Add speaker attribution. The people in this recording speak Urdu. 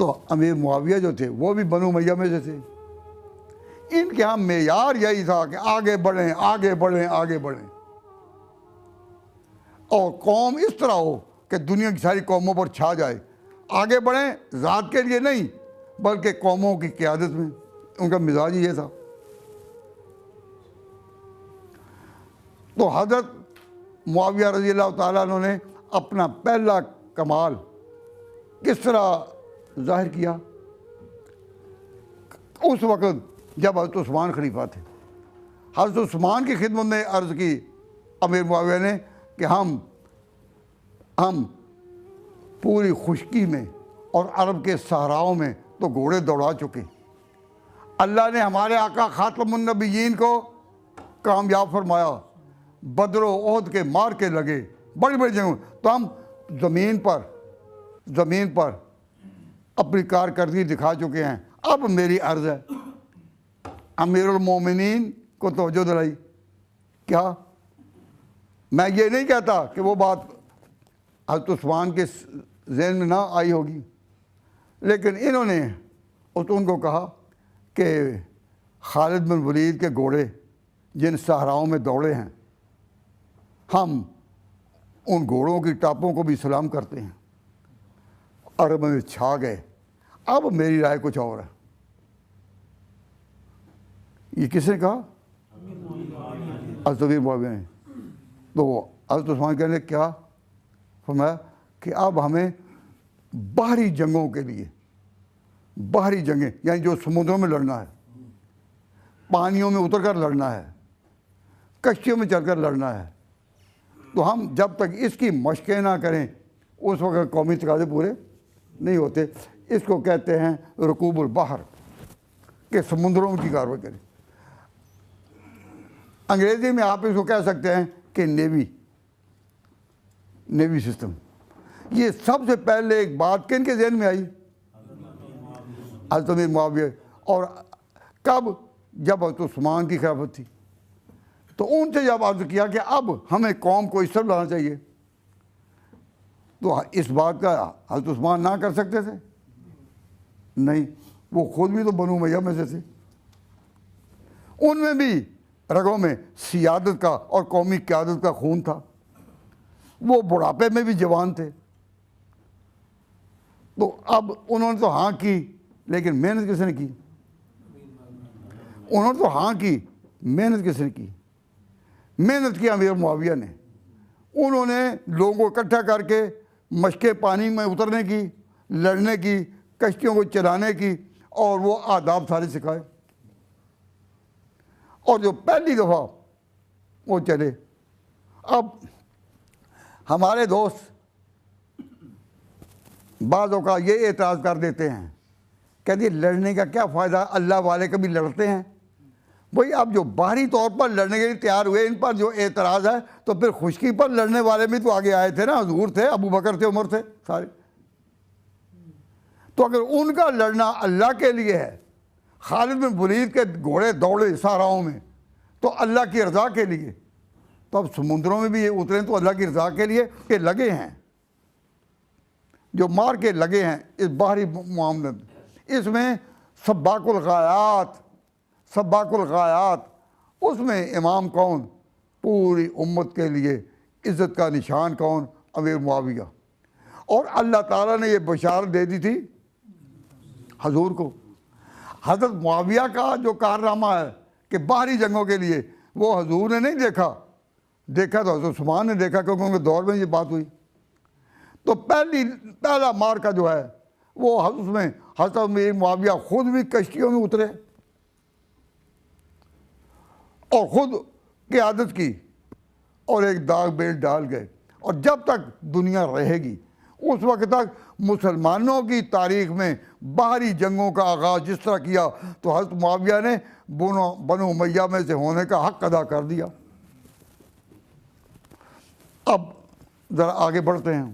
Speaker 1: تو امیر معاویہ جو تھے وہ بھی بنو امیہ میں سے تھے. ان کے ہاں معیار یہی تھا کہ آگے بڑھیں آگے بڑھیں آگے بڑھیں, اور قوم اس طرح ہو کہ دنیا کی ساری قوموں پر چھا جائے. آگے بڑھیں ذات کے لیے نہیں بلکہ قوموں کی قیادت میں. ان کا مزاج یہ تھا. تو حضرت معاویہ رضی اللہ تعالیٰ عنہ نے اپنا پہلا کمال کس طرح ظاہر کیا؟ اس وقت جب حضرت عثمان خلیفہ تھے. حضرت عثمان کی خدمت میں عرض کی امیر معاویہ نے کہ ہم پوری خشکی میں اور عرب کے صحراؤں میں تو گھوڑے دوڑا چکے. اللہ نے ہمارے آقا خاتم النبیین کو کامیاب فرمایا. بدر و احد کے مار کے لگے بڑی بڑی جگہوں, تو ہم زمین پر اپنی کارکردگی دکھا چکے ہیں. اب میری عرض ہے, امیر المومنین کو توجہ دلائی. کیا میں یہ نہیں کہتا کہ وہ بات حضرت عثمان کے ذہن میں نہ آئی ہوگی, لیکن انہوں نے ان کو کہا کہ خالد بن ولید کے گھوڑے جن صحراؤں میں دوڑے ہیں, ہم ان گھوڑوں کی ٹاپوں کو بھی سلام کرتے ہیں. عرب میں چھا گئے. اب میری رائے کچھ اور ہے. یہ کس نے کہا؟ حضرت امیر معاویہ نے. تو حضرت عثمان کہنے لگے کیا؟ فرمایا کہ اب ہمیں باہری جنگوں کے لیے, باہری جنگیں یعنی جو سمندروں میں لڑنا ہے, پانیوں میں اتر کر لڑنا ہے, کشتیوں میں چل کر لڑنا ہے, تو ہم جب تک اس کی مشقیں نہ کریں اس وقت قومی تقاضے پورے نہیں ہوتے. اس کو کہتے ہیں رکوب البحر, کہ سمندروں کی کارروائی کریں. انگریزی میں آپ اس کو کہہ سکتے ہیں کہ نیوی سسٹم. یہ سب سے پہلے ایک بات کن کے ذہن میں آئی؟ حضرت امیر معاویہ. اور کب؟ جب حضرت عثمان کی خلافت تھی. تو ان سے جب عرض کیا کہ اب ہمیں قوم کو اس طرف لانا چاہیے, تو اس بات کا حضرت عثمان نہ کر سکتے تھے؟ نہیں, وہ خود بھی تو بنو امیہ میں سے تھے. ان میں بھی رگوں میں سیادت کا اور قومی قیادت کا خون تھا. وہ بڑھاپے میں بھی جوان تھے. تو اب انہوں نے تو ہاں کی, لیکن محنت کس نے کی؟ انہوں نے تو ہاں کی, محنت کس نے کی؟ محنت کی امیر معاویہ نے. انہوں نے لوگوں کو اکٹھا کر کے مشقیں پانی میں اترنے کی, لڑنے کی, کشتیوں کو چلانے کی, اور وہ آداب سارے سکھائے. اور جو پہلی دفعہ وہ چلے. اب ہمارے دوست بعض اوقات یہ اعتراض کر دیتے ہیں, کہتے ہیں لڑنے کا کیا فائدہ, اللہ والے کبھی لڑتے ہیں. بھئی اب جو باہری طور پر لڑنے کے لیے تیار ہوئے, ان پر جو اعتراض ہے, تو پھر خشکی پر لڑنے والے بھی تو آگے آئے تھے نا. حضور تھے, ابو بکر تھے, عمر تھے, سارے. تو اگر ان کا لڑنا اللہ کے لیے ہے, خالد بن ولید کے گھوڑے دوڑے صحراؤں میں تو اللہ کی رضا کے لیے, تو اب سمندروں میں بھی یہ اتریں تو اللہ کی رضا کے لیے کہ لگے ہیں, جو مار کے لگے ہیں اس باہری معاملے میں. اس میں سباق الغایات, اس میں امام کون؟ پوری امت کے لیے عزت کا نشان کون؟ امیر معاویہ. اور اللہ تعالیٰ نے یہ بشارت دے دی تھی حضور کو. حضرت معاویہ کا جو کارنامہ ہے کہ باہری جنگوں کے لیے, وہ حضور نے نہیں دیکھا تو حضرت عثمان نے دیکھا, کیونکہ ان کے دور میں یہ بات ہوئی. تو پہلا مارکا جو ہے وہ اس میں حضرت امیر معاویہ خود بھی کشتیوں میں اترے اور خود قیادت کی, اور ایک داغ بیل ڈال گئے. اور جب تک دنیا رہے گی اس وقت تک مسلمانوں کی تاریخ میں باہری جنگوں کا آغاز جس طرح کیا, تو حضرت معاویہ نے بنو امیہ میں سے ہونے کا حق ادا کر دیا. اب ذرا آگے بڑھتے ہیں.